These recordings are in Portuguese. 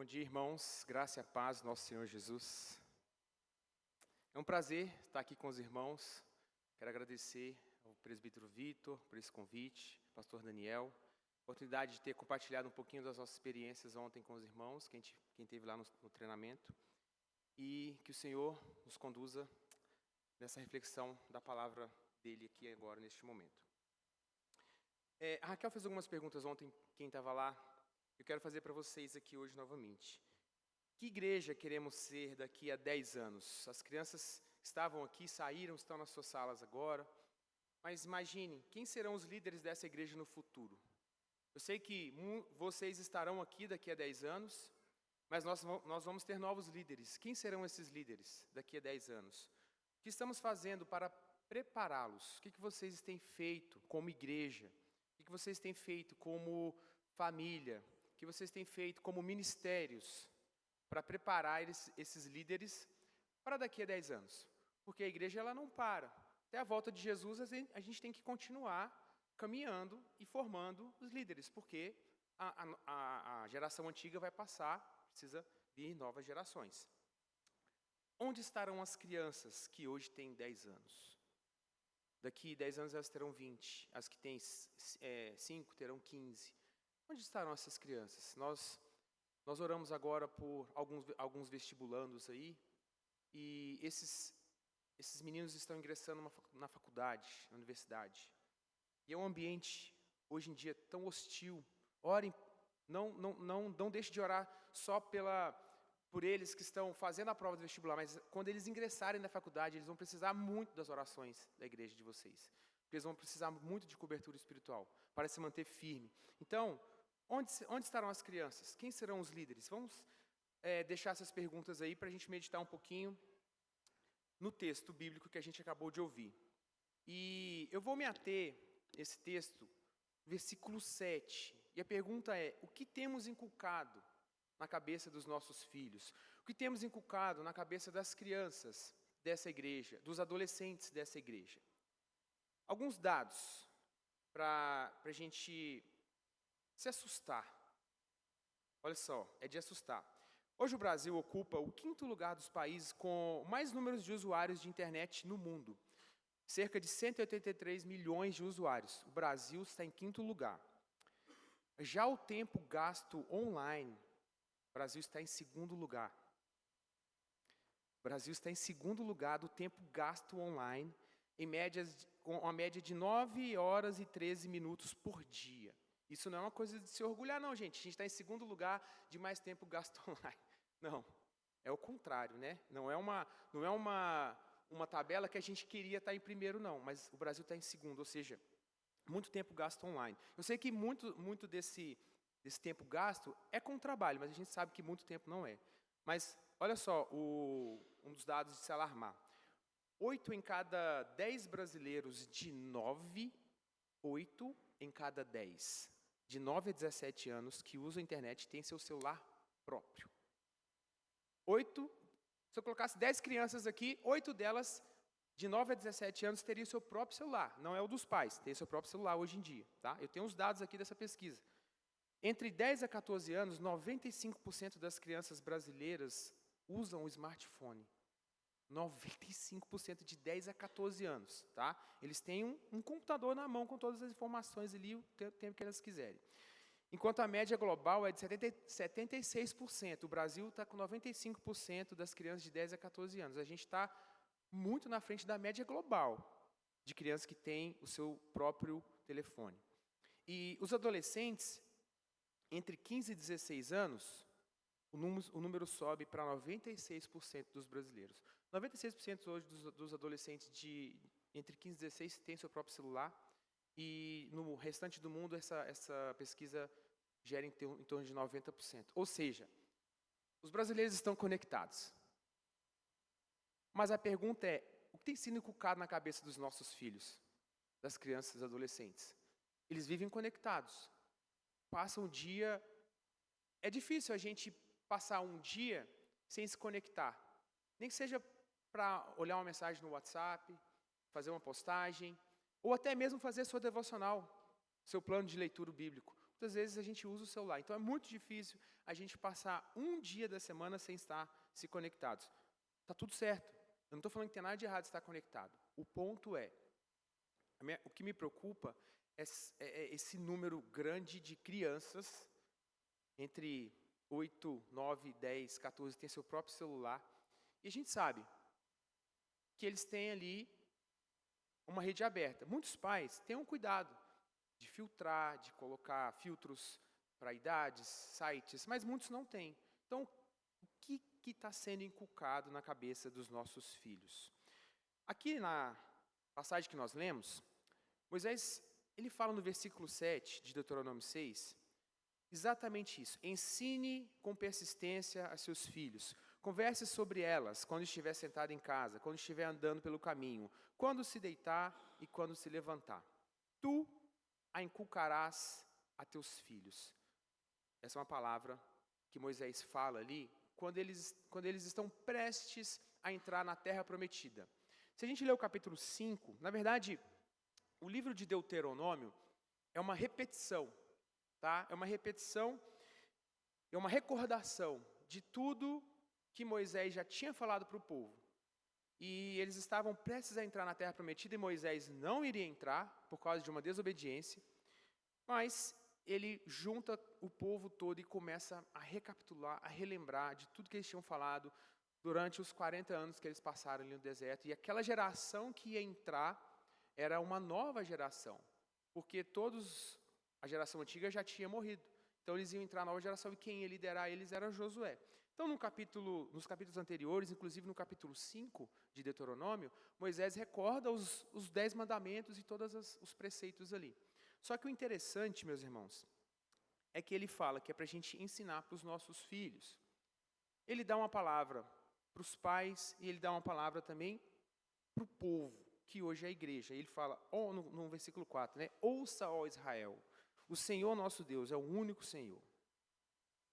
Bom dia, irmãos. Graça e a paz do nosso Senhor Jesus. É um prazer estar aqui com os irmãos. Quero agradecer ao presbítero Vitor por esse convite, pastor Daniel, a oportunidade de ter compartilhado um pouquinho das nossas experiências ontem com os irmãos, quem esteve lá no treinamento, e que o Senhor nos conduza nessa reflexão da palavra dele aqui agora, neste momento. A Raquel fez algumas perguntas ontem, quem estava lá. Eu quero fazer para vocês aqui hoje novamente. Que igreja queremos ser daqui a 10 anos? As crianças estavam aqui, saíram, estão nas suas salas agora. Mas imagine, quem serão os líderes dessa igreja no futuro? Eu sei que vocês estarão aqui daqui a 10 anos, mas nós vamos ter novos líderes. Quem serão esses líderes daqui a 10 anos? O que estamos fazendo para prepará-los? O que vocês têm feito como igreja? O que vocês têm feito como família? O que vocês têm feito como ministérios para preparar esses líderes para daqui a 10 anos? Porque a igreja ela não para. Até a volta de Jesus, a gente tem que continuar caminhando e formando os líderes, porque a geração antiga vai passar, precisa vir novas gerações. Onde estarão as crianças que hoje têm 10 anos? Daqui 10 anos elas terão 20, as que têm 5 terão 15. Onde estarão essas crianças? Nós oramos agora por alguns vestibulandos aí, e esses meninos estão ingressando na faculdade, na universidade. E é um ambiente, hoje em dia, tão hostil. Orem, não deixe de orar só por eles que estão fazendo a prova do vestibular, mas quando eles ingressarem na faculdade, eles vão precisar muito das orações da igreja de vocês. Porque eles vão precisar muito de cobertura espiritual, para se manter firme. Então, onde estarão as crianças? Quem serão os líderes? Vamos deixar essas perguntas aí para a gente meditar um pouquinho no texto bíblico que a gente acabou de ouvir. E eu vou me ater nesse texto, versículo 7. E a pergunta é: o que temos inculcado na cabeça dos nossos filhos? O que temos inculcado na cabeça das crianças dessa igreja, dos adolescentes dessa igreja? Alguns dados para a gente se assustar. Olha só, é de assustar. Hoje o Brasil ocupa o 5º lugar dos países com mais números de usuários de internet no mundo. Cerca de 183 milhões de usuários. O Brasil está em 5º lugar. Já o tempo gasto online, o Brasil está em 2º lugar. O Brasil está em 2º lugar do tempo gasto online, com uma média de 9 horas e 13 minutos por dia. Isso não é uma coisa de se orgulhar, não, gente. A gente está em 2º lugar de mais tempo gasto online. Não, é o contrário, né? Não é uma tabela que a gente queria estar em primeiro, não. Mas o Brasil está em 2º, ou seja, muito tempo gasto online. Eu sei que muito desse tempo gasto é com trabalho, mas a gente sabe que muito tempo não é. Mas olha só, um dos dados de se alarmar. 8 em cada 10 brasileiros de 8 em cada 10, de 9 a 17 anos, que usam a internet, têm seu celular próprio. 8, se eu colocasse 10 crianças aqui, 8 delas, de 9 a 17 anos, teriam seu próprio celular. Não é o dos pais, tem seu próprio celular hoje em dia. Tá? Eu tenho os dados aqui dessa pesquisa. Entre 10 a 14 anos, 95% das crianças brasileiras usam o smartphone. 95% de 10 a 14 anos. Tá? Eles têm um computador na mão com todas as informações ali, o tempo que elas quiserem. Enquanto a média global é de 76%. O Brasil está com 95% das crianças de 10 a 14 anos. A gente está muito na frente da média global de crianças que têm o seu próprio telefone. E os adolescentes, entre 15 e 16 anos, o número sobe para 96% dos brasileiros. 96% hoje dos adolescentes entre 15 e 16 têm seu próprio celular. E no restante do mundo, essa pesquisa gera em torno de 90%. Ou seja, os brasileiros estão conectados. Mas a pergunta é: o que tem sido inculcado na cabeça dos nossos filhos, das crianças e dos adolescentes? Eles vivem conectados. Passam o dia... É difícil a gente passar um dia sem se conectar. Nem que seja para olhar uma mensagem no WhatsApp, fazer uma postagem, ou até mesmo fazer sua devocional, seu plano de leitura bíblico. muitas vezes a gente usa o celular. Então é muito difícil a gente passar um dia da semana sem estar se conectados. Tá tudo certo. Eu não estou falando que tem nada de errado estar conectado. O ponto é, o que me preocupa é esse número grande de crianças, entre 8, 9, 10, 14, tem seu próprio celular. E a gente sabe que eles têm ali uma rede aberta. Muitos pais tenham cuidado de filtrar, de colocar filtros para idades, sites, mas muitos não têm. Então, o que está sendo inculcado na cabeça dos nossos filhos? Aqui na passagem que nós lemos, Moisés, ele fala no versículo 7 de Deuteronômio 6, exatamente isso. Ensine com persistência a seus filhos. Converse sobre elas quando estiver sentado em casa, quando estiver andando pelo caminho, quando se deitar e quando se levantar. Tu a inculcarás a teus filhos. Essa é uma palavra que Moisés fala ali quando eles estão prestes a entrar na terra prometida. Se a gente ler o capítulo 5, na verdade, o livro de Deuteronômio é uma repetição, tá? É uma repetição, é uma recordação de tudo que Moisés já tinha falado para o povo. E eles estavam prestes a entrar na terra prometida e Moisés não iria entrar por causa de uma desobediência, mas ele junta o povo todo e começa a recapitular, a relembrar de tudo que eles tinham falado durante os 40 anos que eles passaram ali no deserto. E aquela geração que ia entrar era uma nova geração, porque a geração antiga já tinha morrido. Então eles iam entrar na nova geração e quem ia liderar eles era Josué. Então nos capítulos anteriores, inclusive no capítulo 5 de Deuteronômio, Moisés recorda os 10 mandamentos e todos os preceitos ali. Só que o interessante, meus irmãos, é que ele fala que é para a gente ensinar para os nossos filhos. Ele dá uma palavra para os pais e ele dá uma palavra também para o povo, que hoje é a igreja. Ele fala, no versículo 4, né? Ouça, ó Israel, o Senhor nosso Deus é o único Senhor.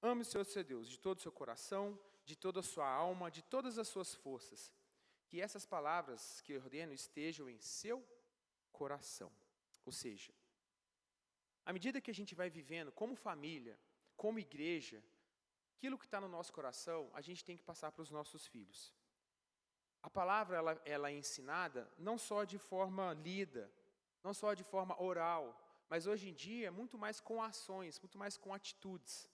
Ame o Senhor seu Deus de todo o seu coração, de toda a sua alma, de todas as suas forças. Que essas palavras que eu ordeno estejam em seu coração. Ou seja, à medida que a gente vai vivendo como família, como igreja, aquilo que está no nosso coração, a gente tem que passar para os nossos filhos. A palavra ela é ensinada não só de forma lida, não só de forma oral, mas hoje em dia muito mais com ações, muito mais com atitudes.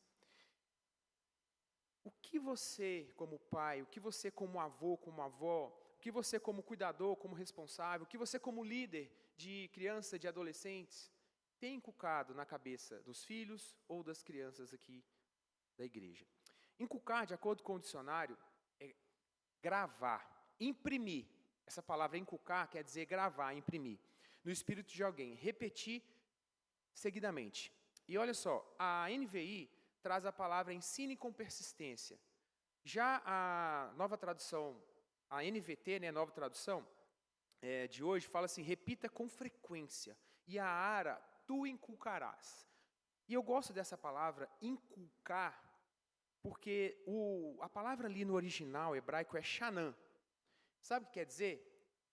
O que você como pai, o que você como avô, como avó, o que você como cuidador, como responsável, o que você como líder de criança, de adolescentes, tem inculcado na cabeça dos filhos ou das crianças aqui da igreja? Inculcar, de acordo com o dicionário, é gravar, imprimir. Essa palavra inculcar quer dizer gravar, imprimir. No espírito de alguém, repetir seguidamente. E olha só, a NVI traz a palavra ensine com persistência. Já a nova tradução, a NVT, né, nova tradução de hoje, fala assim, repita com frequência. E a ARA, tu inculcarás. E eu gosto dessa palavra, inculcar, porque a palavra ali no original hebraico é shanã. Sabe o que quer dizer?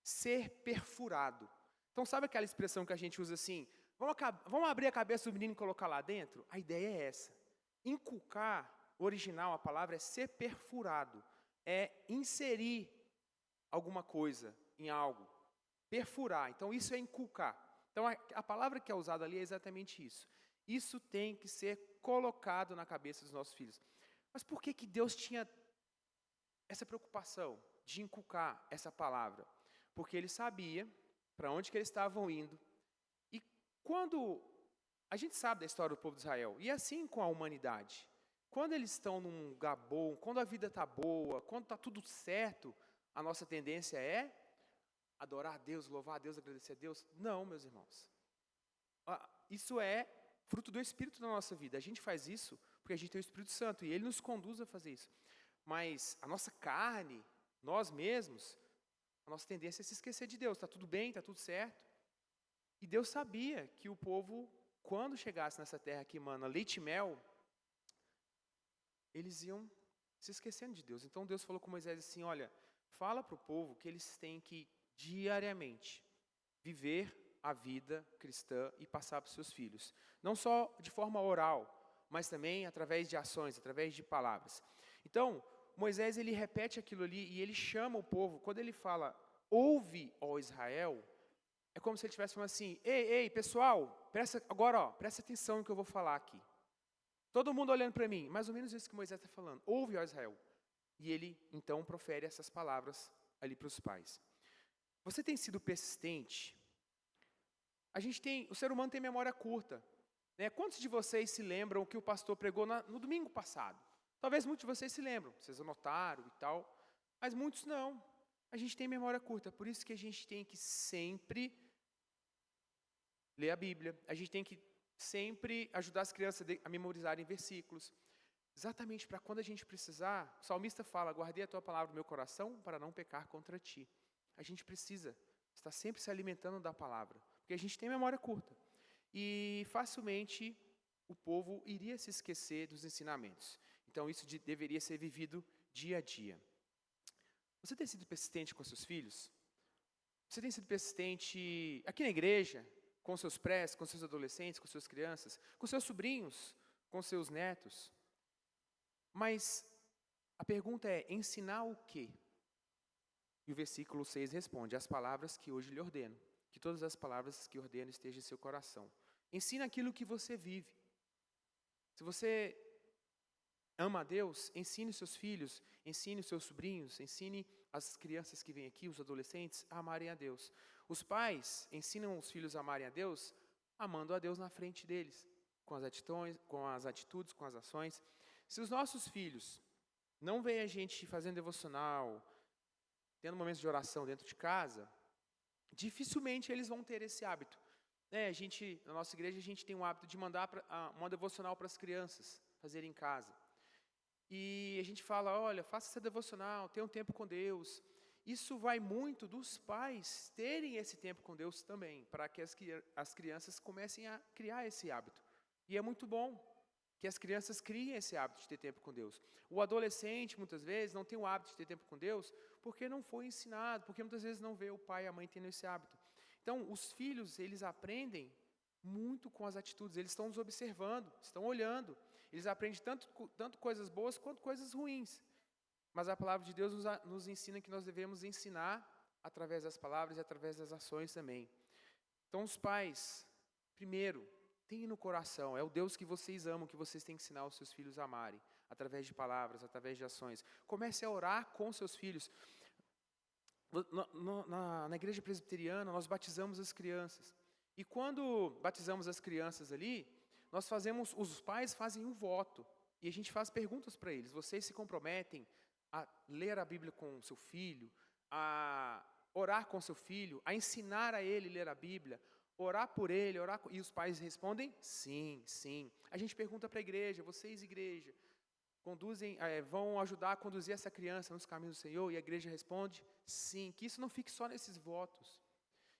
Ser perfurado. Então sabe aquela expressão que a gente usa assim, vamos abrir a cabeça do menino e colocar lá dentro? A ideia é essa. Inculcar, original, a palavra é ser perfurado. É inserir alguma coisa em algo. Perfurar. Então isso é inculcar. Então a palavra que é usada ali é exatamente isso. Isso tem que ser colocado na cabeça dos nossos filhos. Mas por que Deus tinha essa preocupação de inculcar essa palavra? Porque Ele sabia para onde que eles estavam indo. E quando a gente sabe da história do povo de Israel, e assim com a humanidade, quando eles estão num lugar bom, quando a vida está boa, quando está tudo certo, a nossa tendência é adorar a Deus, louvar a Deus, agradecer a Deus? Não, meus irmãos. Isso é fruto do Espírito na nossa vida. A gente faz isso porque a gente tem o Espírito Santo e Ele nos conduz a fazer isso. Mas a nossa carne, nós mesmos, a nossa tendência é se esquecer de Deus. Está tudo bem, está tudo certo. E Deus sabia que o povo, quando chegasse nessa terra que emana leite e mel, eles iam se esquecendo de Deus. Então Deus falou com Moisés assim, olha, fala para o povo que eles têm que diariamente viver a vida cristã e passar para os seus filhos. Não só de forma oral, mas também através de ações, através de palavras. Então, Moisés ele repete aquilo ali e ele chama o povo. Quando ele fala, ouve, ó Israel, é como se ele estivesse falando assim, ei, pessoal, presta atenção no que eu vou falar aqui. Todo mundo olhando para mim, mais ou menos isso que Moisés está falando. Ouve, ó Israel. E ele, então, profere essas palavras ali para os pais. Você tem sido persistente? O ser humano tem memória curta. Né? Quantos de vocês se lembram que o pastor pregou no domingo passado? Talvez muitos de vocês se lembram, vocês anotaram e tal, mas muitos não. A gente tem memória curta, por isso que a gente tem que sempre ler a Bíblia, a gente tem que sempre ajudar as crianças a memorizarem versículos, exatamente para quando a gente precisar. O salmista fala, guardei a tua palavra no meu coração para não pecar contra ti. A gente precisa estar sempre se alimentando da palavra, porque a gente tem memória curta. E facilmente o povo iria se esquecer dos ensinamentos. Então isso deveria ser vivido dia a dia. Você tem sido persistente com seus filhos? Você tem sido persistente aqui na igreja, com seus prés, com seus adolescentes, com suas crianças, com seus sobrinhos, com seus netos? Mas a pergunta é, ensinar o quê? E o versículo 6 responde, as palavras que hoje lhe ordeno, que todas as palavras que ordeno estejam em seu coração. Ensina aquilo que você vive. Se você ama a Deus, ensine os seus filhos, ensine os seus sobrinhos, ensine as crianças que vêm aqui, os adolescentes, a amarem a Deus. Os pais ensinam os filhos a amarem a Deus, amando a Deus na frente deles, com as atitudes, com as ações. Se os nossos filhos não veem a gente fazendo devocional, tendo momentos de oração dentro de casa, dificilmente eles vão ter esse hábito. Na nossa igreja, a gente tem o hábito de mandar uma devocional para as crianças fazerem em casa. E a gente fala, olha, faça essa devocional, tenha um tempo com Deus. Isso vai muito dos pais terem esse tempo com Deus também, para que as crianças comecem a criar esse hábito. E é muito bom que as crianças criem esse hábito de ter tempo com Deus. O adolescente, muitas vezes, não tem o hábito de ter tempo com Deus porque não foi ensinado, porque muitas vezes não vê o pai e a mãe tendo esse hábito. Então, os filhos, eles aprendem muito com as atitudes, eles estão nos observando, estão olhando. Eles aprendem tanto coisas boas quanto coisas ruins. Mas a palavra de Deus nos ensina que nós devemos ensinar através das palavras e através das ações também. Então, os pais, primeiro, tenham no coração, é o Deus que vocês amam, que vocês têm que ensinar os seus filhos a amarem, através de palavras, através de ações. Comece a orar com seus filhos. Na igreja presbiteriana, nós batizamos as crianças. E quando batizamos as crianças ali, os pais fazem um voto. E a gente faz perguntas para eles. Vocês se comprometem a ler a Bíblia com seu filho, a orar com seu filho, a ensinar a ele a ler a Bíblia, orar por ele, e os pais respondem, sim, sim. A gente pergunta para a igreja, vocês igreja, vão ajudar a conduzir essa criança nos caminhos do Senhor? E a igreja responde, sim. Que isso não fique só nesses votos,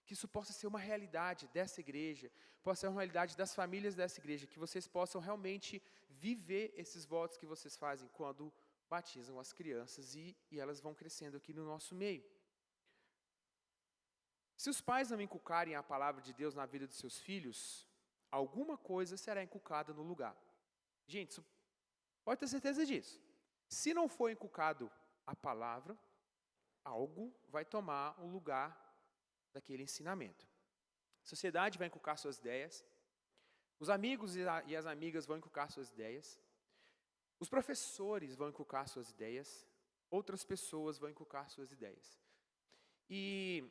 que isso possa ser uma realidade dessa igreja, possa ser uma realidade das famílias dessa igreja, que vocês possam realmente viver esses votos que vocês fazem quando batizam as crianças e elas vão crescendo aqui no nosso meio. Se os pais não inculcarem a palavra de Deus na vida dos seus filhos, alguma coisa será inculcada no lugar. Gente, isso pode ter certeza disso. Se não for inculcado a palavra, algo vai tomar o lugar daquele ensinamento. A sociedade vai inculcar suas ideias, os amigos e as amigas vão inculcar suas ideias, os professores vão inculcar suas ideias, outras pessoas vão inculcar suas ideias. E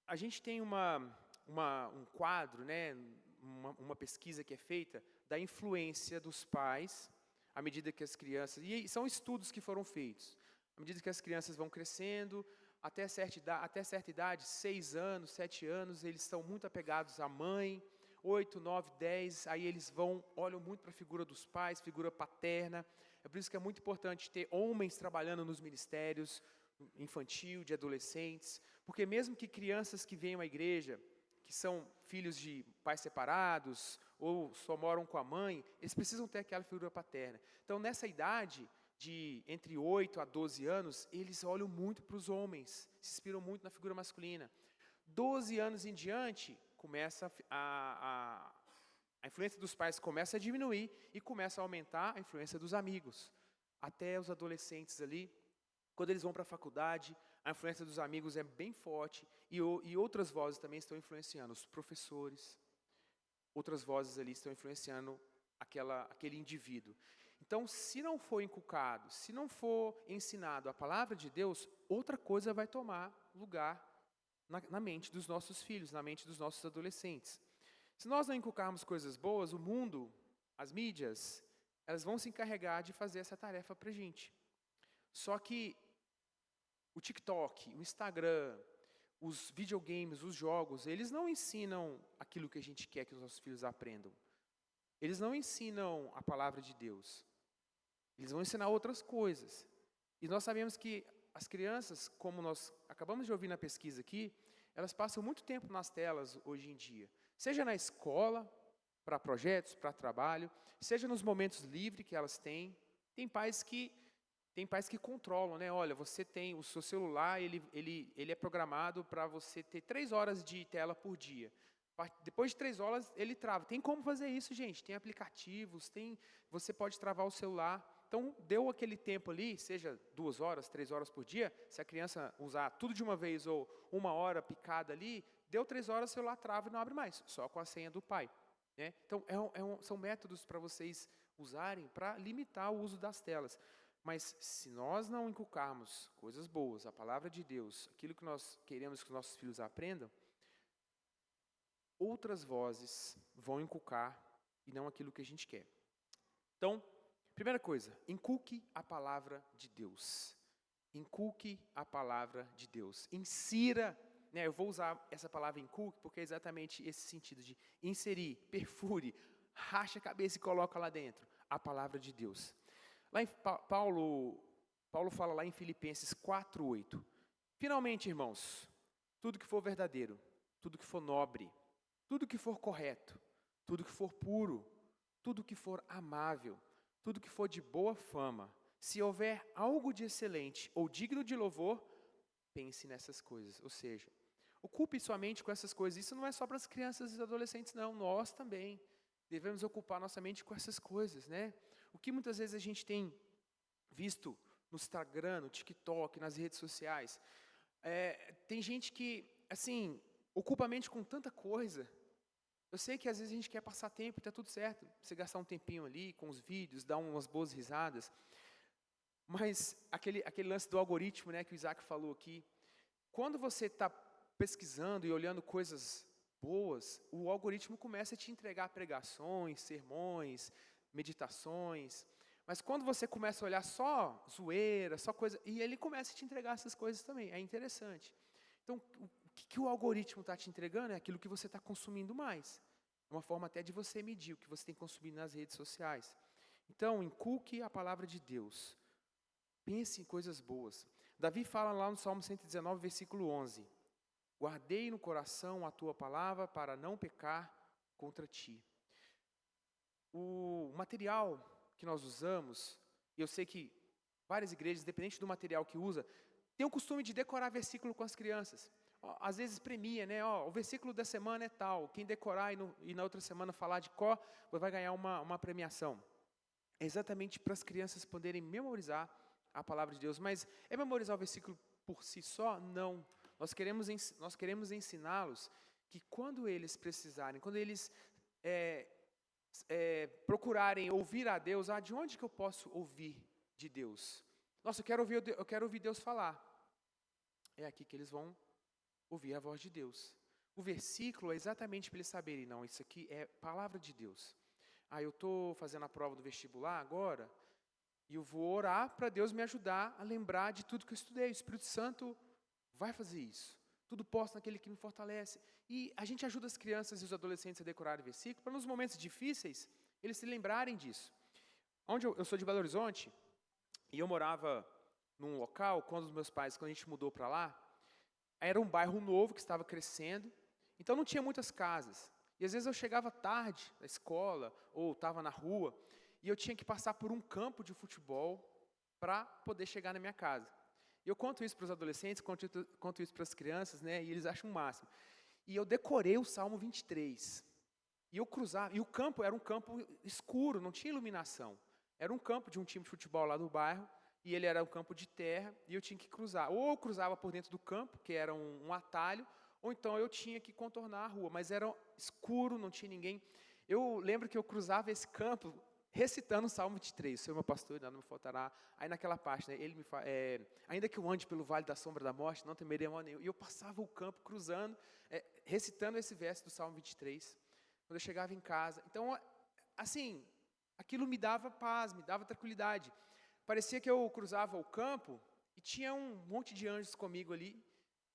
a gente tem um quadro, né, uma pesquisa que é feita da influência dos pais à medida que as crianças... E são estudos que foram feitos. À medida que as crianças vão crescendo, até certa idade, 6 anos, 7 anos, eles estão muito apegados à mãe, 8, 9, 10, aí eles olham muito para a figura dos pais, figura paterna. É por isso que é muito importante ter homens trabalhando nos ministérios infantil, de adolescentes, porque mesmo que crianças que venham à igreja, que são filhos de pais separados, ou só moram com a mãe, eles precisam ter aquela figura paterna. Então, nessa idade, de entre 8 a 12 anos, eles olham muito para os homens, se inspiram muito na figura masculina. 12 anos em diante, começa a influência dos pais começa a diminuir e começa a aumentar a influência dos amigos. Até os adolescentes ali, quando eles vão para a faculdade, a influência dos amigos é bem forte e outras vozes também estão influenciando, os professores, outras vozes ali estão influenciando aquele indivíduo. Então, se não for inculcado, se não for ensinado a palavra de Deus, outra coisa vai tomar lugar na mente dos nossos filhos, na mente dos nossos adolescentes. Se nós não inculcarmos coisas boas, o mundo, as mídias, elas vão se encarregar de fazer essa tarefa para a gente. Só que o TikTok, o Instagram, os videogames, os jogos, eles não ensinam aquilo que a gente quer que os nossos filhos aprendam. Eles não ensinam a palavra de Deus. Eles vão ensinar outras coisas. E nós sabemos que as crianças, como nós acabamos de ouvir na pesquisa aqui, elas passam muito tempo nas telas hoje em dia. Seja na escola, para projetos, para trabalho, seja nos momentos livres que elas têm. Tem pais que controlam, né? Olha, você tem o seu celular, ele é programado para você ter 3 horas de tela por dia. Depois de 3 horas, ele trava. Tem como fazer isso, gente. Tem aplicativos, você pode travar o celular. Então, deu aquele tempo ali, seja 2 horas, 3 horas por dia, se a criança usar tudo de uma vez ou 1 hora picada ali, deu 3 horas, o celular trava e não abre mais, só com a senha do pai. Né? Então, são métodos para vocês usarem para limitar o uso das telas. Mas se nós não inculcarmos coisas boas, a palavra de Deus, aquilo que nós queremos que os nossos filhos aprendam, outras vozes vão inculcar e não aquilo que a gente quer. Então, primeira coisa, inculque a palavra de Deus. Inculque a palavra de Deus. Insira, né, eu vou usar essa palavra inculque porque é exatamente esse sentido de inserir, perfure, racha a cabeça e coloca lá dentro a palavra de Deus. Lá em Paulo fala lá em Filipenses 4:8. Finalmente, irmãos, tudo que for verdadeiro, tudo que for nobre, tudo que for correto, tudo que for puro, tudo que for amável, tudo que for de boa fama, se houver algo de excelente ou digno de louvor, pense nessas coisas. Ou seja, ocupe sua mente com essas coisas. Isso não é só para as crianças e adolescentes, não. Nós também devemos ocupar nossa mente com essas coisas, né? O que muitas vezes a gente tem visto no Instagram, no TikTok, nas redes sociais, tem gente que, assim, ocupa a mente com tanta coisa. Eu sei que às vezes a gente quer passar tempo e está tudo certo. Você gastar um tempinho ali com os vídeos, dar umas boas risadas. Mas aquele lance do algoritmo, né, que o Isaac falou aqui, quando você está pesquisando e olhando coisas boas, o algoritmo começa a te entregar pregações, sermões, meditações. Mas quando você começa a olhar só zoeira, só coisa, e ele começa a te entregar essas coisas também, é interessante. Então, o que o algoritmo está te entregando é aquilo que você está consumindo mais. É uma forma até de você medir o que você tem consumido nas redes sociais. Então, inculque a palavra de Deus. Pense em coisas boas. Davi fala lá no Salmo 119, versículo 11. Guardei no coração a tua palavra para não pecar contra ti. O material que nós usamos, e eu sei que várias igrejas, independente do material que usa, tem o costume de decorar versículo com as crianças. Às vezes premia, né? O versículo da semana é tal. Quem decorar e na outra semana falar de cor, vai ganhar uma premiação. É exatamente para as crianças poderem memorizar a palavra de Deus. Mas é memorizar o versículo por si só? Não. Nós queremos ensiná-los que quando eles precisarem, quando eles procurarem ouvir a Deus, de onde que eu posso ouvir de Deus? Nossa, eu quero ouvir Deus falar. É aqui que eles vão ouvir a voz de Deus. O versículo é exatamente para eles saberem, não, isso aqui é palavra de Deus. Eu estou fazendo a prova do vestibular agora, e eu vou orar para Deus me ajudar a lembrar de tudo que eu estudei. O Espírito Santo vai fazer isso. Tudo posso naquele que me fortalece. E a gente ajuda as crianças e os adolescentes a decorarem o versículo, para nos momentos difíceis, eles se lembrarem disso. Onde eu sou de Belo Horizonte, e eu morava num local, quando a gente mudou para lá, era um bairro novo que estava crescendo, então não tinha muitas casas. E às vezes eu chegava tarde da escola, ou estava na rua, e eu tinha que passar por um campo de futebol para poder chegar na minha casa. E eu conto isso para os adolescentes, conto isso para as crianças, né? E eles acham o máximo. E eu decorei o Salmo 23. E eu cruzava, e o campo era um campo escuro, não tinha iluminação. Era um campo de um time de futebol lá do bairro, e ele era um campo de terra, e eu tinha que cruzar. Ou eu cruzava por dentro do campo, que era um atalho, ou então eu tinha que contornar a rua, mas era escuro, não tinha ninguém. Eu lembro que eu cruzava esse campo recitando o Salmo 23, o Senhor meu pastor, nada não me faltará. Aí naquela parte, né, ele me fala, ainda que eu ande pelo vale da sombra da morte, não temerei mal nenhum. E eu passava o campo cruzando, recitando esse verso do Salmo 23, quando eu chegava em casa. Então, assim, aquilo me dava paz, me dava tranquilidade. Parecia que eu cruzava o campo e tinha um monte de anjos comigo ali.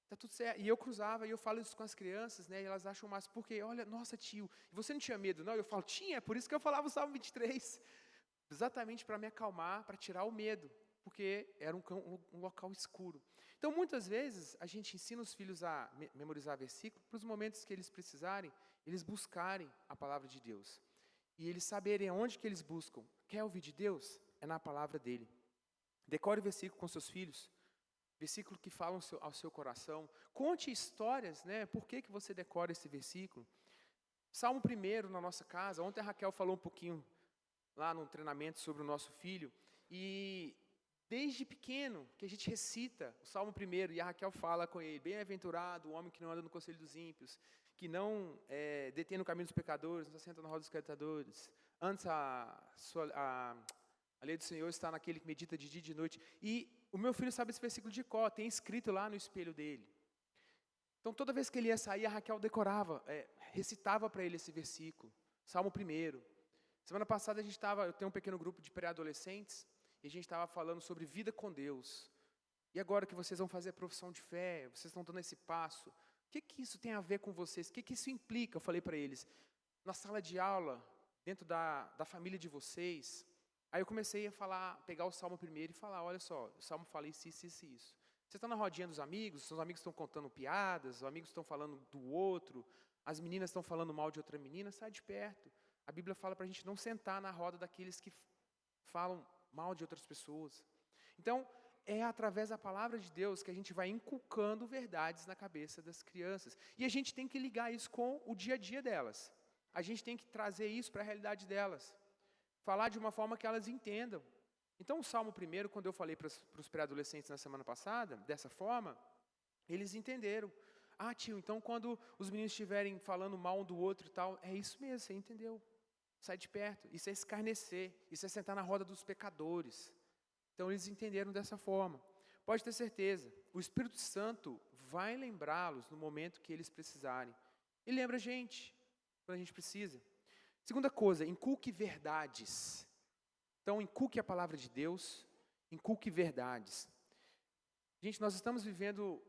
Tá tudo certo. E eu cruzava, e eu falo isso com as crianças, né? E elas acham mais, porque, olha, nossa, tio, você não tinha medo, não? Eu falo, tinha, é por isso que eu falava o Salmo 23. Exatamente para me acalmar, para tirar o medo, porque era um local escuro. Então, muitas vezes, a gente ensina os filhos a memorizar versículos para os momentos que eles precisarem, eles buscarem a palavra de Deus. E eles saberem aonde que eles buscam. Quer ouvir de Deus? É na palavra dele. Decore o versículo com seus filhos. Versículo que falam ao seu coração. Conte histórias, né? Por que você decora esse versículo? Salmo 1 na nossa casa. Ontem a Raquel falou um pouquinho lá no treinamento sobre o nosso filho. E desde pequeno que a gente recita o Salmo 1 e a Raquel fala com ele: bem-aventurado o homem que não anda no conselho dos ímpios, que não detém no caminho dos pecadores, não se assenta na roda dos cantadores. Antes a lei do Senhor está naquele que medita de dia e de noite. E o meu filho sabe esse versículo de cor, tem escrito lá no espelho dele. Então, toda vez que ele ia sair, a Raquel decorava, recitava para ele esse versículo. Salmo 1. Semana passada eu tenho um pequeno grupo de pré-adolescentes, e a gente estava falando sobre vida com Deus. E agora que vocês vão fazer a profissão de fé, vocês estão dando esse passo, o que isso tem a ver com vocês? O que isso implica? Eu falei para eles, na sala de aula, dentro da família de vocês. Aí eu comecei a pegar o Salmo 1 e falar, olha só, o Salmo fala isso, isso, isso, isso. Você está na rodinha dos amigos, seus amigos estão contando piadas, os amigos estão falando do outro, as meninas estão falando mal de outra menina, sai de perto. A Bíblia fala para a gente não sentar na roda daqueles que falam mal de outras pessoas. Então, é através da palavra de Deus que a gente vai inculcando verdades na cabeça das crianças. E a gente tem que ligar isso com o dia a dia delas. A gente tem que trazer isso para a realidade delas. Falar de uma forma que elas entendam. Então, o Salmo 1, quando eu falei para os pré-adolescentes na semana passada, dessa forma, eles entenderam. Ah, tio, então quando os meninos estiverem falando mal um do outro e tal, é isso mesmo, você entendeu. Sai de perto. Isso é escarnecer. Isso é sentar na roda dos pecadores. Então, eles entenderam dessa forma. Pode ter certeza, o Espírito Santo vai lembrá-los no momento que eles precisarem. E lembra a gente, quando a gente precisa. Segunda coisa, inculque verdades. Então, inculque a palavra de Deus, inculque verdades. Gente, nós estamos vivendo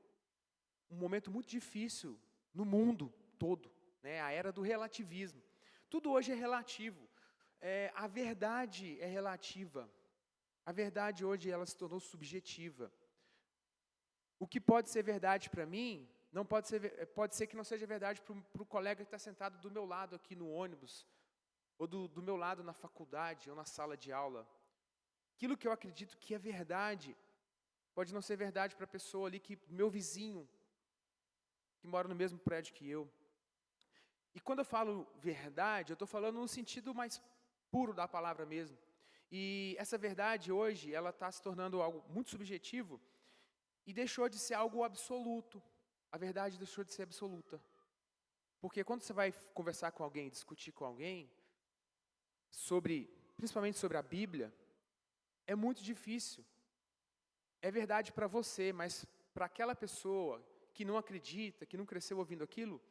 um momento muito difícil no mundo todo, né? A era do relativismo. Tudo hoje é relativo. A verdade é relativa. A verdade hoje ela se tornou subjetiva. O que pode ser verdade para mim, pode ser que não seja verdade para o colega que está sentado do meu lado aqui no ônibus, ou do meu lado na faculdade, ou na sala de aula. Aquilo que eu acredito que é verdade, pode não ser verdade para a pessoa ali, meu vizinho, que mora no mesmo prédio que eu. E quando eu falo verdade, eu estou falando no sentido mais puro da palavra mesmo. E essa verdade hoje, ela está se tornando algo muito subjetivo e deixou de ser algo absoluto. A verdade deixou de ser absoluta. Porque quando você vai conversar com alguém, discutir com alguém, principalmente sobre a Bíblia, é muito difícil. É verdade para você, mas para aquela pessoa que não acredita, que não cresceu ouvindo aquilo,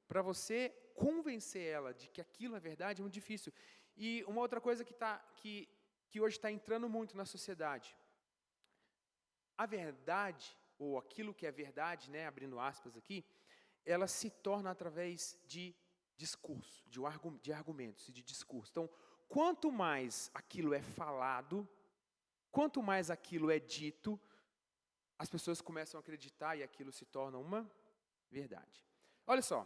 para você convencer ela de que aquilo é verdade é muito difícil. E uma outra coisa que hoje está entrando muito na sociedade. A verdade, ou aquilo que é verdade, né, abrindo aspas aqui, ela se torna através de discurso, de argumentos e de discurso. Então, quanto mais aquilo é falado, quanto mais aquilo é dito, as pessoas começam a acreditar e aquilo se torna uma verdade. Olha só,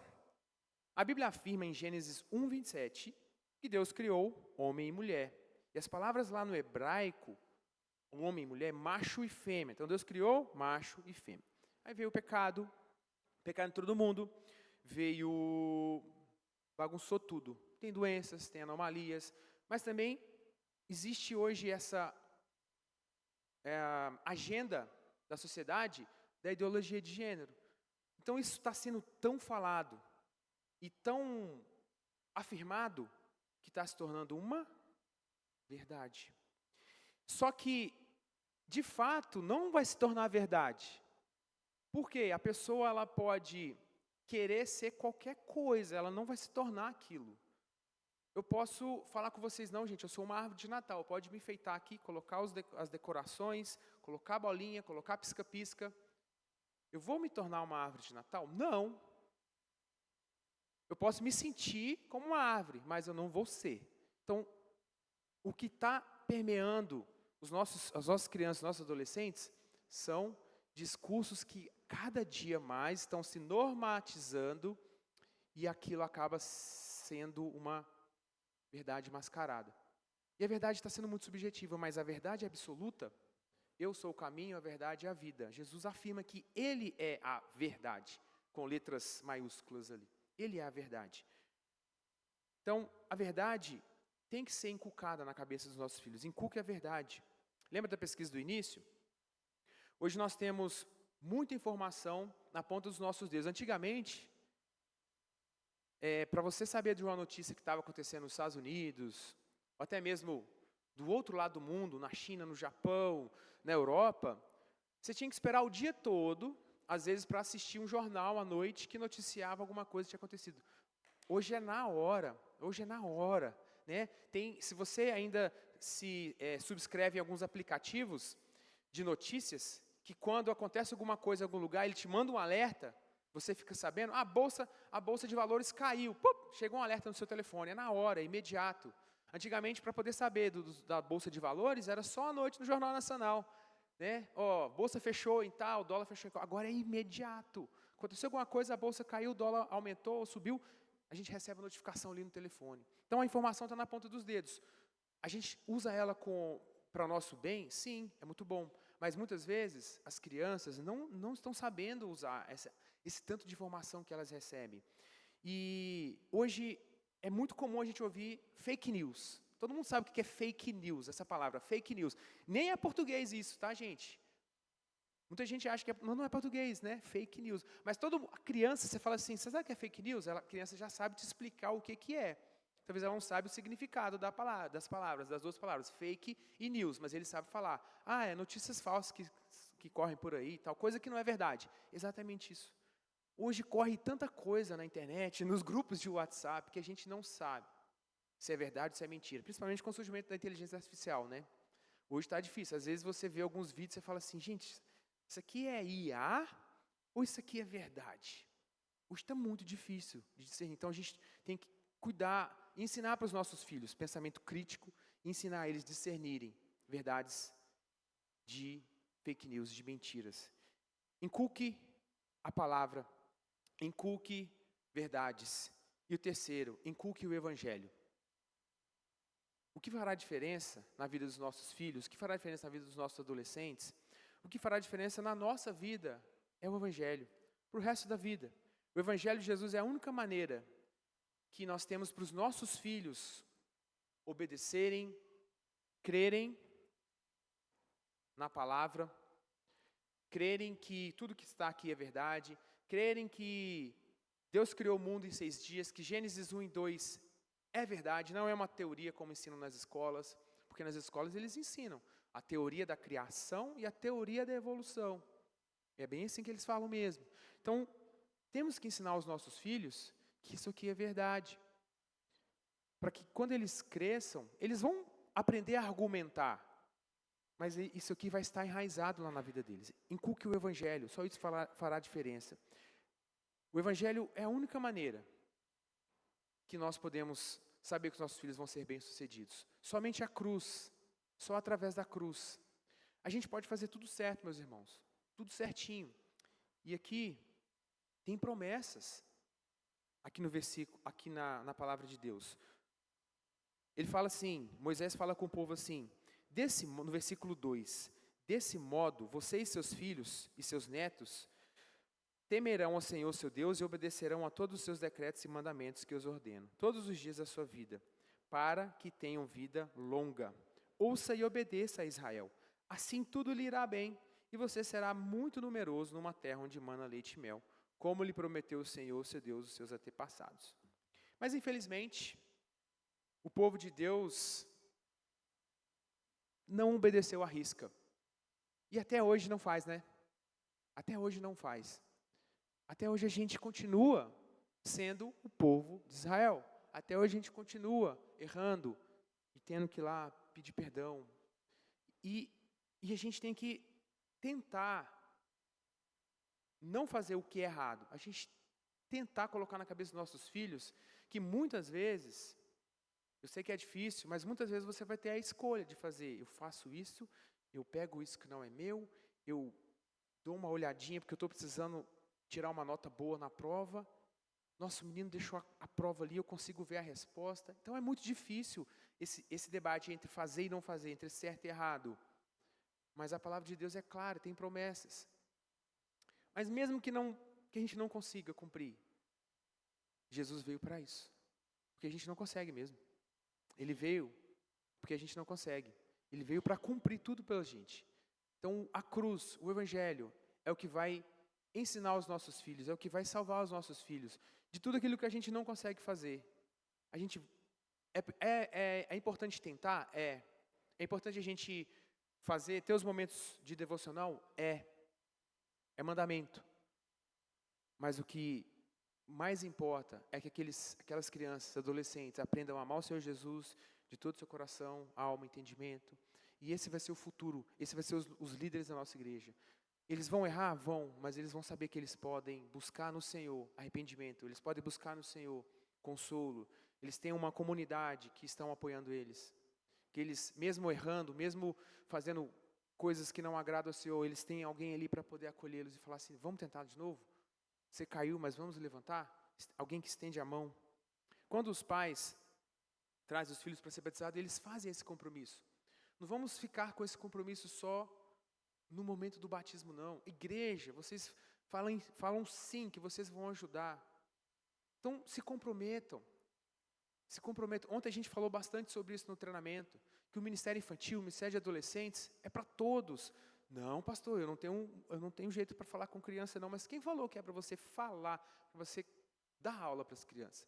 a Bíblia afirma em Gênesis 1:27 que Deus criou homem e mulher. E as palavras lá no hebraico homem e mulher, macho e fêmea. Então Deus criou macho e fêmea. Aí veio o pecado em todo mundo, bagunçou tudo. Tem doenças, tem anomalias, mas também existe hoje essa agenda da sociedade da ideologia de gênero. Então isso está sendo tão falado e tão afirmado que está se tornando uma verdade. Só que, de fato, não vai se tornar verdade. Porque a pessoa ela pode querer ser qualquer coisa, ela não vai se tornar aquilo. Eu posso falar com vocês, não, gente, eu sou uma árvore de Natal, pode me enfeitar aqui, colocar as decorações, colocar a bolinha, colocar pisca-pisca. Eu vou me tornar uma árvore de Natal? Não. Eu posso me sentir como uma árvore, mas eu não vou ser. Então, o que está permeando as nossas crianças, nossos adolescentes, são discursos que cada dia mais estão se normatizando e aquilo acaba sendo uma verdade mascarada. E a verdade está sendo muito subjetiva, mas a verdade absoluta, eu sou o caminho, a verdade e a vida. Jesus afirma que Ele é a verdade, com letras maiúsculas ali. Ele é a verdade. Então, a verdade tem que ser inculcada na cabeça dos nossos filhos. Inculque a verdade. Lembra da pesquisa do início? Hoje nós temos muita informação na ponta dos nossos dedos. Antigamente, para você saber de uma notícia que estava acontecendo nos Estados Unidos, ou até mesmo do outro lado do mundo, na China, no Japão, na Europa, você tinha que esperar o dia todo, às vezes, para assistir um jornal à noite que noticiava alguma coisa que tinha acontecido. Hoje é na hora, né? Se você ainda subscreve em alguns aplicativos de notícias, que quando acontece alguma coisa em algum lugar, ele te manda um alerta, você fica sabendo, a bolsa de valores caiu, chegou um alerta no seu telefone, é na hora, é imediato. Antigamente, para poder saber da bolsa de valores, era só à noite no Jornal Nacional, né? Bolsa fechou em tal, dólar fechou em tal, agora é imediato. Aconteceu alguma coisa, a bolsa caiu, o dólar aumentou, subiu, a gente recebe a notificação ali no telefone. Então a informação está na ponta dos dedos. A gente usa ela para o nosso bem? Sim, é muito bom. Mas muitas vezes as crianças não estão sabendo usar esse tanto de informação que elas recebem. E hoje é muito comum a gente ouvir fake news. Todo mundo sabe o que é fake news, essa palavra, fake news. Nem é português isso, tá, gente? Muita gente acha que não é português, né? Fake news. Mas a criança, você fala assim, você sabe o que é fake news? A criança já sabe te explicar o que é. Talvez ela não saiba o significado das duas palavras, fake e news, mas ele sabe falar. É notícias falsas que correm por aí, tal coisa que não é verdade. Exatamente isso. Hoje corre tanta coisa na internet, nos grupos de WhatsApp, que a gente não sabe se é verdade ou se é mentira. Principalmente com o surgimento da inteligência artificial, né? Hoje está difícil. Às vezes você vê alguns vídeos e fala assim, gente, isso aqui é IA ou isso aqui é verdade? Hoje está muito difícil de discernir. Então a gente tem que cuidar, ensinar para os nossos filhos pensamento crítico, ensinar eles a discernirem verdades de fake news, de mentiras. Inculque a palavra, inculque verdades. E o terceiro, inculque o evangelho. O que fará diferença na vida dos nossos filhos? O que fará diferença na vida dos nossos adolescentes? O que fará diferença na nossa vida é o evangelho, para o resto da vida. O evangelho de Jesus é a única maneira que nós temos para os nossos filhos obedecerem, crerem na palavra, crerem que tudo que está aqui é verdade, crerem que Deus criou o mundo em 6 dias, que Gênesis 1 e 2 é verdade, não é uma teoria como ensinam nas escolas, porque nas escolas eles ensinam a teoria da criação e a teoria da evolução. É bem assim que eles falam mesmo. Então, temos que ensinar aos nossos filhos que isso aqui é verdade. Para que quando eles cresçam, eles vão aprender a argumentar. Mas isso aqui vai estar enraizado lá na vida deles. Inculque o evangelho, só isso fará diferença. O evangelho é a única maneira que nós podemos saber que os nossos filhos vão ser bem-sucedidos. Somente a cruz, só através da cruz. A gente pode fazer tudo certo, meus irmãos. Tudo certinho. E aqui tem promessas. Aqui no versículo, aqui na palavra de Deus. Ele fala assim, Moisés fala com o povo assim, No versículo 2, desse modo, você e seus filhos e seus netos temerão ao Senhor seu Deus e obedecerão a todos os seus decretos e mandamentos que eu os ordeno, todos os dias da sua vida, para que tenham vida longa. Ouça e obedeça a Israel. Assim tudo lhe irá bem, e você será muito numeroso numa terra onde mana leite e mel, como lhe prometeu o Senhor seu Deus os seus antepassados. Mas infelizmente, o povo de Deus não obedeceu à risca. E até hoje não faz, né? Até hoje não faz. Até hoje a gente continua sendo o povo de Israel. Até hoje a gente continua errando e tendo que ir lá pedir perdão. E a gente tem que tentar não fazer o que é errado. A gente tentar colocar na cabeça dos nossos filhos que muitas vezes, eu sei que é difícil, mas muitas vezes você vai ter a escolha de fazer, eu faço isso, eu pego isso que não é meu, eu dou uma olhadinha porque eu estou precisando tirar uma nota boa na prova, nosso menino deixou a prova ali, eu consigo ver a resposta. Então é muito difícil esse debate entre fazer e não fazer, entre certo e errado. Mas a palavra de Deus é clara, tem promessas. Mas mesmo que a gente não consiga cumprir, Jesus veio para isso. Porque a gente não consegue mesmo. Ele veio porque a gente não consegue. Ele veio para cumprir tudo pela gente. Então a cruz, o evangelho, é o que vai ensinar os nossos filhos, é o que vai salvar os nossos filhos de tudo aquilo que a gente não consegue fazer. A gente é importante tentar? É importante a gente ter os momentos de devocional? É mandamento. Mas o que mais importa é que aquelas crianças, adolescentes, aprendam a amar o Senhor Jesus de todo o seu coração, alma, entendimento. E esse vai ser o futuro, esse vai ser os líderes da nossa igreja. Eles vão errar? Vão, mas eles vão saber que eles podem buscar no Senhor arrependimento, eles podem buscar no Senhor consolo, eles têm uma comunidade que estão apoiando eles, que eles, mesmo errando, mesmo fazendo coisas que não agradam ao Senhor, eles têm alguém ali para poder acolhê-los e falar assim, vamos tentar de novo? Você caiu, mas vamos levantar? Alguém que estende a mão. Quando os pais trazem os filhos para ser batizados, eles fazem esse compromisso. Não vamos ficar com esse compromisso só no momento do batismo, não. Igreja, vocês falam sim, que vocês vão ajudar. Então, se comprometam. Se comprometam. Ontem a gente falou bastante sobre isso no treinamento, que o ministério infantil, o ministério de adolescentes, é para todos. Não, pastor, eu não tenho jeito para falar com criança, não. Mas quem falou que é para você falar, para você dar aula para as crianças?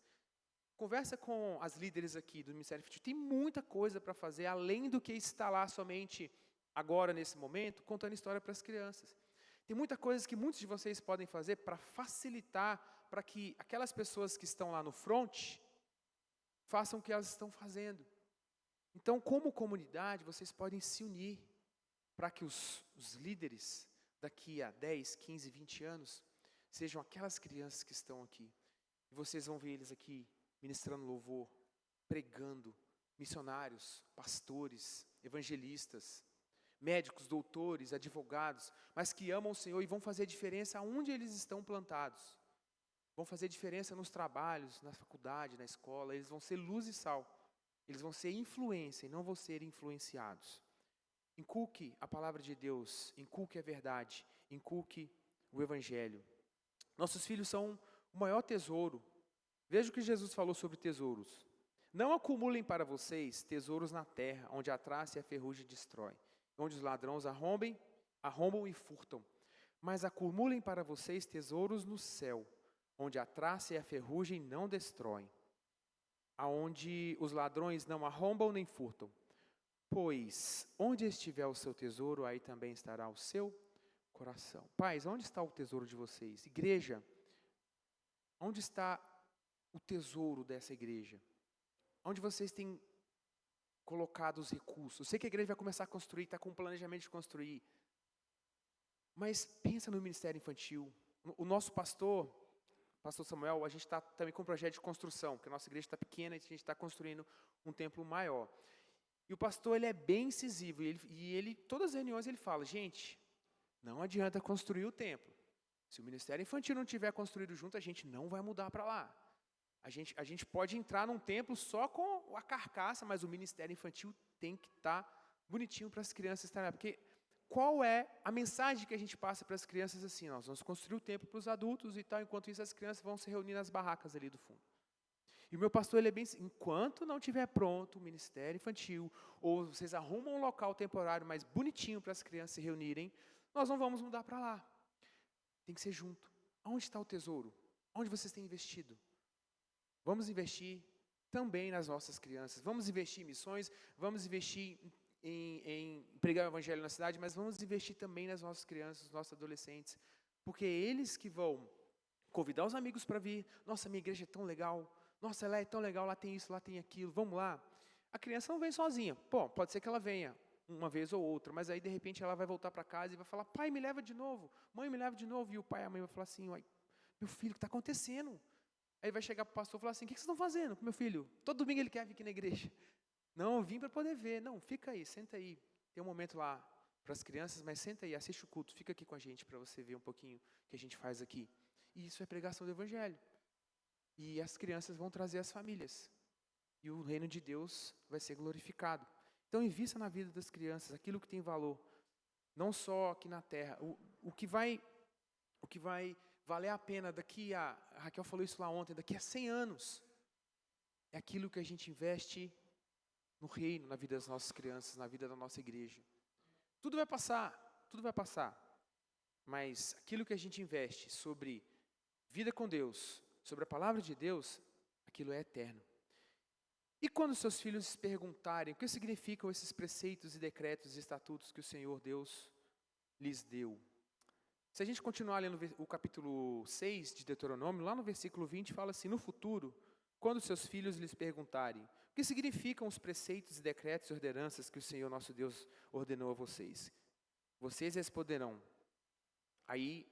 Conversa com as líderes aqui do Ministério Infantil. Tem muita coisa para fazer, além do que estar lá somente agora, nesse momento, contando história para as crianças. Tem muita coisa que muitos de vocês podem fazer para facilitar, para que aquelas pessoas que estão lá no front façam o que elas estão fazendo. Então, como comunidade, vocês podem se unir para que os líderes daqui a 10, 15, 20 anos sejam aquelas crianças que estão aqui. E vocês vão ver eles aqui ministrando louvor, pregando, missionários, pastores, evangelistas, médicos, doutores, advogados, mas que amam o Senhor e vão fazer diferença onde eles estão plantados. Vão fazer diferença nos trabalhos, na faculdade, na escola. Eles vão ser luz e sal. Eles vão ser influência e não vão ser influenciados. Inculque a palavra de Deus, inculque a verdade, inculque o evangelho. Nossos filhos são o maior tesouro. Veja o que Jesus falou sobre tesouros. Não acumulem para vocês tesouros na terra, onde a traça e a ferrugem destrói, onde os ladrões arrombam e furtam. Mas acumulem para vocês tesouros no céu, onde a traça e a ferrugem não destroem, aonde os ladrões não arrombam nem furtam. Pois onde estiver o seu tesouro, aí também estará o seu coração. Pais, onde está o tesouro de vocês? Igreja, onde está o tesouro dessa igreja? Onde vocês têm colocado os recursos? Eu sei que a igreja vai começar a construir, está com um planejamento de construir. Mas pensa no ministério infantil. O nosso pastor Samuel, a gente está também com um projeto de construção, porque a nossa igreja está pequena e a gente está construindo um templo maior. E o pastor, ele é bem incisivo, e todas as reuniões ele fala, gente, não adianta construir o templo. Se o ministério infantil não tiver construído junto, a gente não vai mudar para lá. A gente pode entrar num templo só com a carcaça, mas o ministério infantil tem que estar bonitinho para as crianças estarem lá. Porque qual é a mensagem que a gente passa para as crianças assim? Nós vamos construir o templo para os adultos e tal, enquanto isso as crianças vão se reunir nas barracas ali do fundo. E o meu pastor, ele é bem assim, enquanto não tiver pronto o ministério infantil, ou vocês arrumam um local temporário mais bonitinho para as crianças se reunirem, nós não vamos mudar para lá. Tem que ser junto. Onde está o tesouro? Onde vocês têm investido? Vamos investir também nas nossas crianças. Vamos investir em missões, vamos investir em pregar o evangelho na cidade, mas vamos investir também nas nossas crianças, nos nossos adolescentes, porque é eles que vão convidar os amigos para vir. Nossa, minha igreja é tão legal. Nossa, ela é tão legal, lá tem isso, lá tem aquilo, vamos lá. A criança não vem sozinha. Pô, pode ser que ela venha uma vez ou outra, mas aí de repente ela vai voltar para casa e vai falar, pai, me leva de novo, mãe, me leva de novo. E o pai e a mãe vai falar assim, uai, meu filho, o que está acontecendo? Aí vai chegar para o pastor e falar assim, o que vocês estão fazendo com meu filho? Todo domingo ele quer vir aqui na igreja. Não, eu vim para poder ver. Não, fica aí, senta aí. Tem um momento lá para as crianças, mas senta aí, assiste o culto, fica aqui com a gente para você ver um pouquinho o que a gente faz aqui. E isso é pregação do evangelho. E as crianças vão trazer as famílias. E o reino de Deus vai ser glorificado. Então, invista na vida das crianças, aquilo que tem valor. Não só aqui na terra. O que vai valer a pena a Raquel falou isso lá ontem, daqui a 100 anos, é aquilo que a gente investe no reino, na vida das nossas crianças, na vida da nossa igreja. Tudo vai passar. Mas aquilo que a gente investe sobre vida com Deus, sobre a palavra de Deus, aquilo é eterno. E quando seus filhos perguntarem o que significam esses preceitos e decretos e estatutos que o Senhor Deus lhes deu? Se a gente continuar lendo o capítulo 6 de Deuteronômio, lá no versículo 20 fala assim, no futuro, quando seus filhos lhes perguntarem o que significam os preceitos e decretos e ordenanças que o Senhor nosso Deus ordenou a vocês, vocês responderão. Aí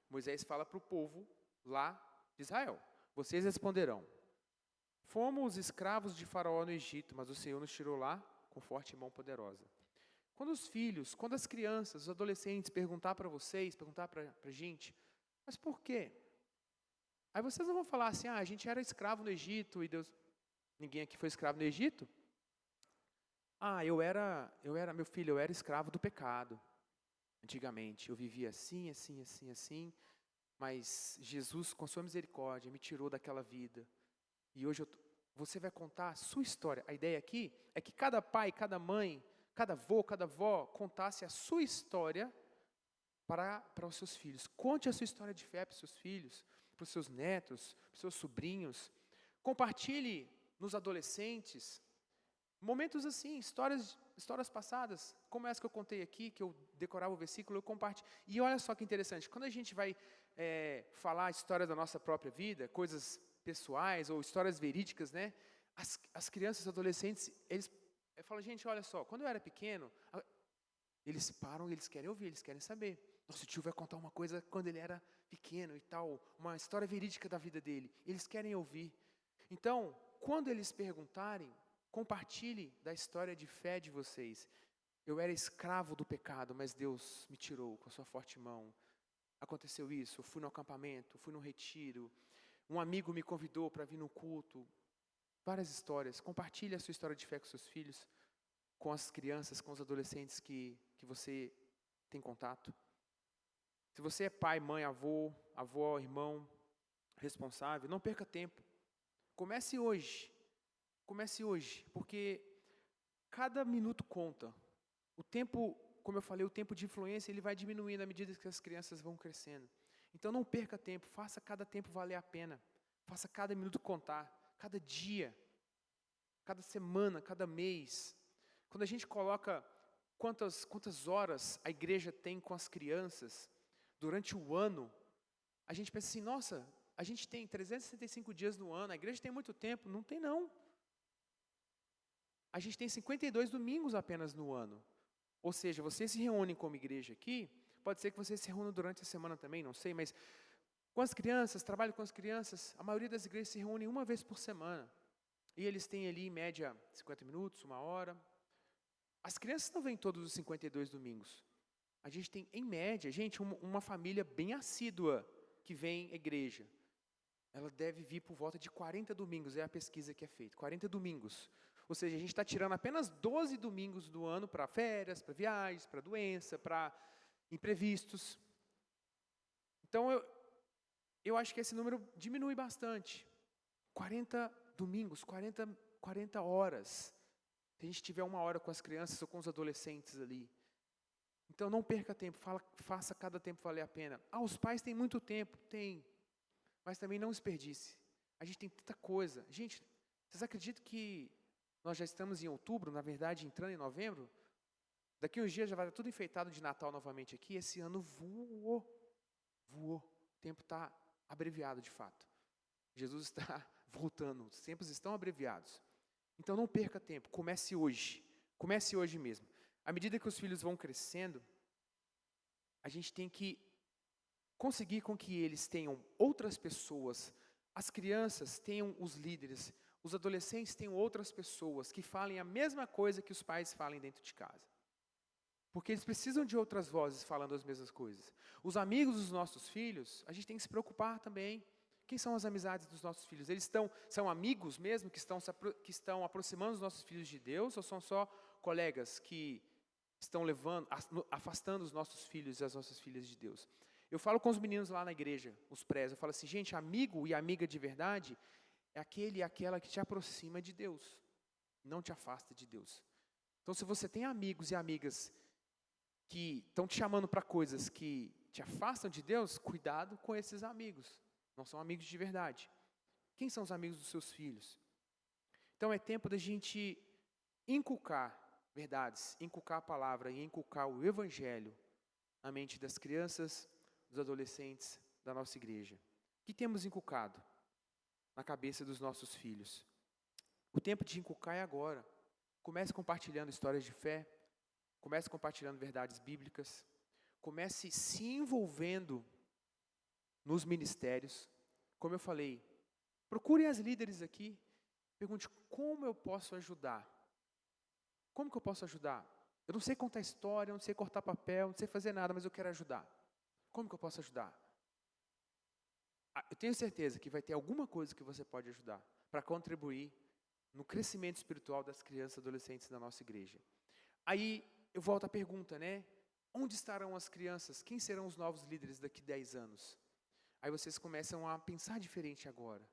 Moisés fala para o povo lá de Israel, vocês responderão, fomos escravos de Faraó no Egito, mas o Senhor nos tirou lá com forte mão poderosa. Quando as crianças, os adolescentes perguntar para vocês, perguntar para a gente, mas por quê? Aí vocês não vão falar assim, a gente era escravo no Egito e Deus... Ninguém aqui foi escravo no Egito? Meu filho, eu era escravo do pecado. Antigamente, eu vivia assim, mas Jesus, com sua misericórdia, me tirou daquela vida. E hoje você vai contar a sua história. A ideia aqui é que cada pai, cada mãe, cada avô, cada avó contasse a sua história para os seus filhos. Conte a sua história de fé para os seus filhos, para os seus netos, para os seus sobrinhos. Compartilhe nos adolescentes momentos assim, histórias passadas, como essa que eu contei aqui, que eu decorava o versículo, eu compartilho. E olha só que interessante, quando a gente vai falar a história da nossa própria vida, coisas pessoais ou histórias verídicas, né? As crianças, adolescentes, eles falam, gente, olha só, quando eu era pequeno, eles param, eles querem ouvir, eles querem saber. Nosso tio vai contar uma coisa quando ele era pequeno e tal, uma história verídica da vida dele. Eles querem ouvir. Então, quando eles perguntarem, compartilhe da história de fé de vocês. Eu era escravo do pecado, mas Deus me tirou com a sua forte mão. Aconteceu isso, eu fui no acampamento, fui no retiro, um amigo me convidou para vir no culto. Várias histórias. Compartilhe a sua história de fé com seus filhos, com as crianças, com os adolescentes que você tem contato. Se você é pai, mãe, avó, irmão, responsável, não perca tempo. Comece hoje, porque cada minuto conta. O tempo, como eu falei, o tempo de influência, ele vai diminuindo à medida que as crianças vão crescendo. Então não perca tempo, faça cada tempo valer a pena. Faça cada minuto contar, cada dia, cada semana, cada mês. Quando a gente coloca quantas horas a igreja tem com as crianças durante o ano, a gente pensa assim, nossa, a gente tem 365 dias no ano, a igreja tem muito tempo. Não tem não. A gente tem 52 domingos apenas no ano. Ou seja, vocês se reúnem como igreja aqui, pode ser que vocês se reúnam durante a semana também, não sei, mas com as crianças, trabalho com as crianças, a maioria das igrejas se reúnem uma vez por semana. E eles têm ali, em média, 50 minutos, 1 hora. As crianças não vêm todos os 52 domingos. A gente tem, em média, gente, uma família bem assídua que vem à igreja. Ela deve vir por volta de 40 domingos, é a pesquisa que é feita, 40 domingos. Ou seja, a gente está tirando apenas 12 domingos do ano para férias, para viagens, para doença, para imprevistos. Então, eu acho que esse número diminui bastante. 40 domingos, 40 horas. Se a gente tiver 1 hora com as crianças ou com os adolescentes ali. Então, não perca tempo, faça cada tempo valer a pena. Os pais têm muito tempo, tem. Mas também não desperdice. A gente tem tanta coisa. Gente, vocês acreditam que nós já estamos em outubro, na verdade, entrando em novembro? Daqui uns dias já vai estar tudo enfeitado de Natal novamente aqui. Esse ano voou. O tempo está abreviado de fato. Jesus está voltando, os tempos estão abreviados. Então não perca tempo, comece hoje mesmo. À medida que os filhos vão crescendo, a gente tem que conseguir com que eles tenham outras pessoas, as crianças tenham os líderes, os adolescentes tenham outras pessoas que falem a mesma coisa que os pais falem dentro de casa. Porque eles precisam de outras vozes falando as mesmas coisas. Os amigos dos nossos filhos, a gente tem que se preocupar também. Quem são as amizades dos nossos filhos? Eles são amigos mesmo que estão aproximando os nossos filhos de Deus, ou são só colegas que estão afastando os nossos filhos e as nossas filhas de Deus? Eu falo com os meninos lá na igreja, os prés, eu falo assim, gente, amigo e amiga de verdade é aquele e aquela que te aproxima de Deus, não te afasta de Deus. Então, se você tem amigos e amigas que estão te chamando para coisas que te afastam de Deus, cuidado com esses amigos. Não são amigos de verdade. Quem são os amigos dos seus filhos? Então é tempo da gente inculcar verdades, inculcar a palavra e inculcar o evangelho na mente das crianças, dos adolescentes da nossa igreja. O que temos inculcado na cabeça dos nossos filhos? O tempo de inculcar é agora. Comece compartilhando histórias de fé. Comece compartilhando verdades bíblicas. Comece se envolvendo nos ministérios. Como eu falei, procurem as líderes aqui. Pergunte, como eu posso ajudar? Como que eu posso ajudar? Eu não sei contar história, eu não sei cortar papel, não sei fazer nada, mas eu quero ajudar. Como que eu posso ajudar? Eu tenho certeza que vai ter alguma coisa que você pode ajudar para contribuir no crescimento espiritual das crianças e adolescentes da nossa igreja. Aí, eu volto à pergunta, né? Onde estarão as crianças? Quem serão os novos líderes daqui a 10 anos? Aí vocês começam a pensar diferente agora.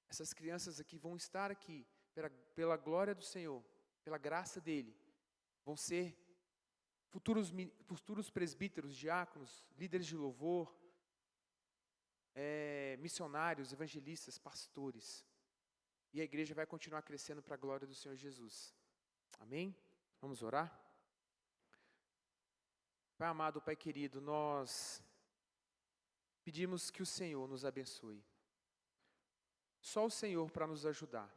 Essas crianças aqui vão estar aqui pela glória do Senhor, pela graça dEle. Vão ser futuros presbíteros, diáconos, líderes de louvor, missionários, evangelistas, pastores. E a igreja vai continuar crescendo para a glória do Senhor Jesus. Amém? Vamos orar? Pai amado, Pai querido, nós pedimos que o Senhor nos abençoe. Só o Senhor para nos ajudar.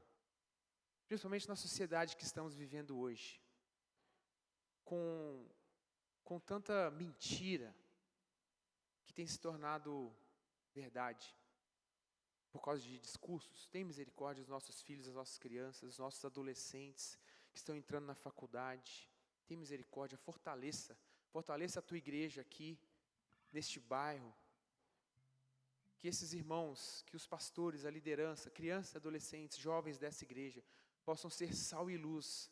Principalmente na sociedade que estamos vivendo hoje. Com tanta mentira que tem se tornado verdade. Por causa de discursos. Tem misericórdia dos nossos filhos, das nossas crianças, dos nossos adolescentes que estão entrando na faculdade. Tem misericórdia, fortaleça a tua igreja aqui, neste bairro. Que esses irmãos, que os pastores, a liderança, crianças, adolescentes, jovens dessa igreja, possam ser sal e luz,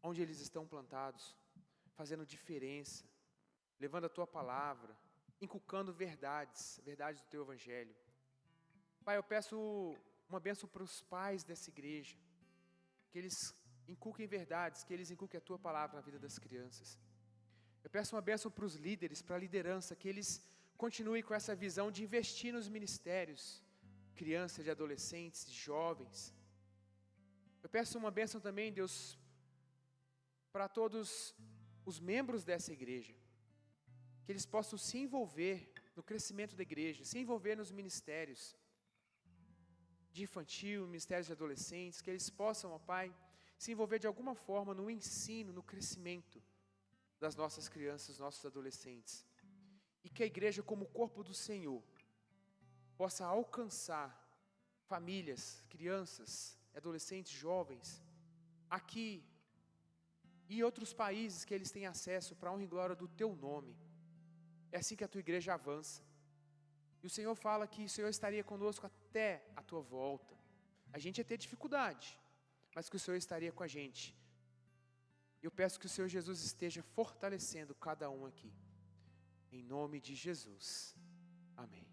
onde eles estão plantados, fazendo diferença, levando a tua palavra, inculcando verdades do teu evangelho. Pai, eu peço uma bênção para os pais dessa igreja, que eles inculquem verdades, que eles inculquem a tua palavra na vida das crianças. Eu peço uma bênção para os líderes, para a liderança, que eles continuem com essa visão de investir nos ministérios, crianças, de adolescentes, de jovens. Eu peço uma bênção também, Deus, para todos os membros dessa igreja, que eles possam se envolver no crescimento da igreja, se envolver nos ministérios de infantil, ministérios de adolescentes, que eles possam, ó Pai, se envolver de alguma forma no ensino, no crescimento das nossas crianças, dos nossos adolescentes. E que a igreja, como corpo do Senhor, possa alcançar famílias, crianças, adolescentes, jovens, aqui e em outros países que eles têm acesso para a honra e glória do Teu nome. É assim que a Tua igreja avança. E o Senhor fala que o Senhor estaria conosco até a Tua volta. A gente ia ter dificuldade, mas que o Senhor estaria com a gente. Eu peço que o Senhor Jesus esteja fortalecendo cada um aqui. Em nome de Jesus. Amém.